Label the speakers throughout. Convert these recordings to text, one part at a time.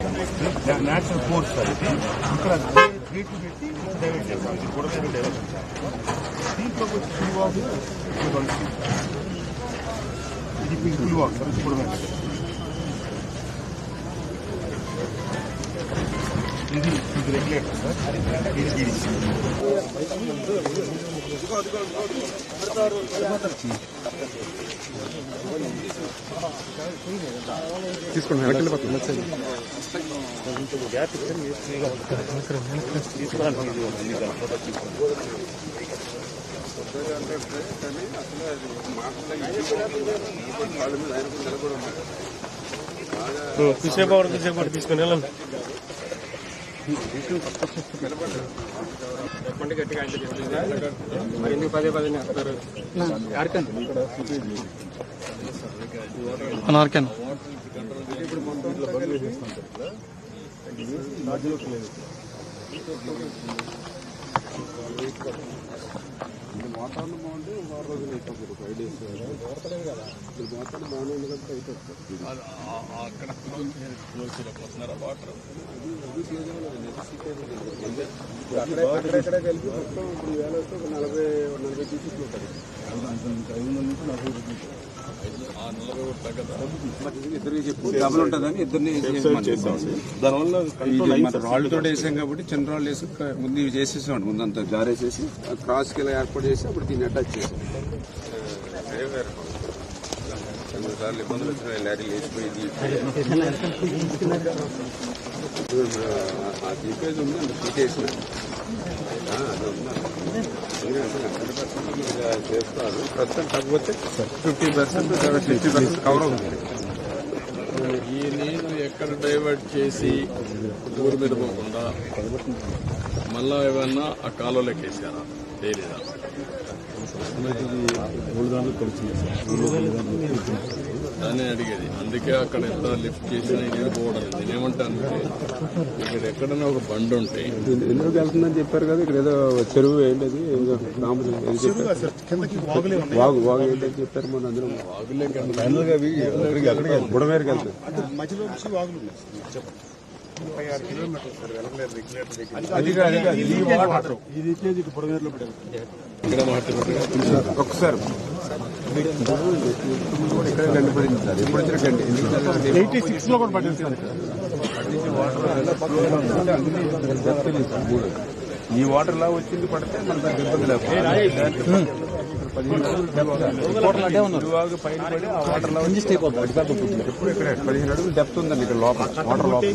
Speaker 1: Natural course sir ఇది. ఇక్కడ గేట్లు పెట్టి డైవర్ట్ చేస్తాం. ఇది కూడా డైవర్ట్ చేస్తాం. దీంట్లో వచ్చి పులివాగు ఇది పులివాగు సార్. ఇది కూడా ఇది రెగ్యులేటర్ సార్. ఇది
Speaker 2: తీసుకోండి వెనకాల పక్కన
Speaker 1: గ్యాప్
Speaker 3: తీసేపు తీసుకుని వెళ్ళండి. చెప్పండి గట్టిగా మరి ఎందుకు పదే పదే వస్తారు?
Speaker 2: ఇప్పుడు వాతావరణం బాగుంటే 6 రోజులు అయిపోతుంది. 5 days కదా. ఇప్పుడు వాతావరణం బాగానే ఉంది కదా, అయిపోతుంది. అక్కడ వాటర్ అక్కడెక్కడ కలిపి మొత్తం ఇప్పుడు వేల వస్తే 40 పీసెస్ ఉంటుంది. 500 నుంచి 40 ఇద్దరికి చెప్పు డబుల్ ఉంటుందని ఇద్దరిని దానివల్ల రాళ్ళతో వేసాం కాబట్టి చిన్న రాళ్ళు వేసి ముందు ఇవి చేసేసామండి. ముందంతా జారేసేసి క్రాస్కి ఇలా ఏర్పాటు చేసి అప్పుడు దీన్ని అటాచ్ చేసాం. సార్లు ఇబ్బందులు వచ్చినాయి. లారీ లేచిపోయింది. ఆ లీకేజ్ ఉంది అంటే తీసేసిన అది ఉందా చేస్తారు ప్రస్తుతం. కాకపోతే 50% 60% కవర్ అవుతుంది.
Speaker 3: ఈ నీళ్లు ఎక్కడ డైవర్ట్ చేసి ఊరి మీద పోకుండా మళ్ళా ఏమన్నా ఆ కాలువలోకి వేసారా? తేలిదా? దాన్ని అడిగేది. అందుకే అక్కడ ఎంత లిఫ్ట్ చేసినా ఇది పోవడం. నేనేమంటానంటే ఇక్కడ ఎక్కడైనా ఒక బండి ఉంటే
Speaker 2: ఎందుకు వెళ్తుందని చెప్పారు కదా. ఇక్కడ ఏదో చెరువు ఏంటది వాగు వాగు ఏంటని చెప్పారు. మన అందరం వాగులే బుడమేరుకి వెళ్తారు. ఒక్కసారి ఇక్కడ గండి పడింది సార్. ఎప్పుడు వచ్చిన గండి 86 లో కూడా పడింది సార్. ఈ వాటర్ లా వచ్చింది పడితే మన ఇబ్బంది లేకపోతే పైన పడి ఆ వాటర్ లా ఎప్పుడు ఇక్కడ 15 అడుగులు డెప్త్ ఉందండి. ఇక్కడ లోపల వాటర్ లోపల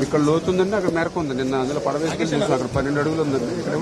Speaker 2: ఇక్కడ లోతుందండి. అక్కడ మేరకు ఉంది. నిన్న అందులో పడవేసుకెళ్ళి చూసాం. అక్కడ 12 అడుగులు ఉందండి. ఇక్కడ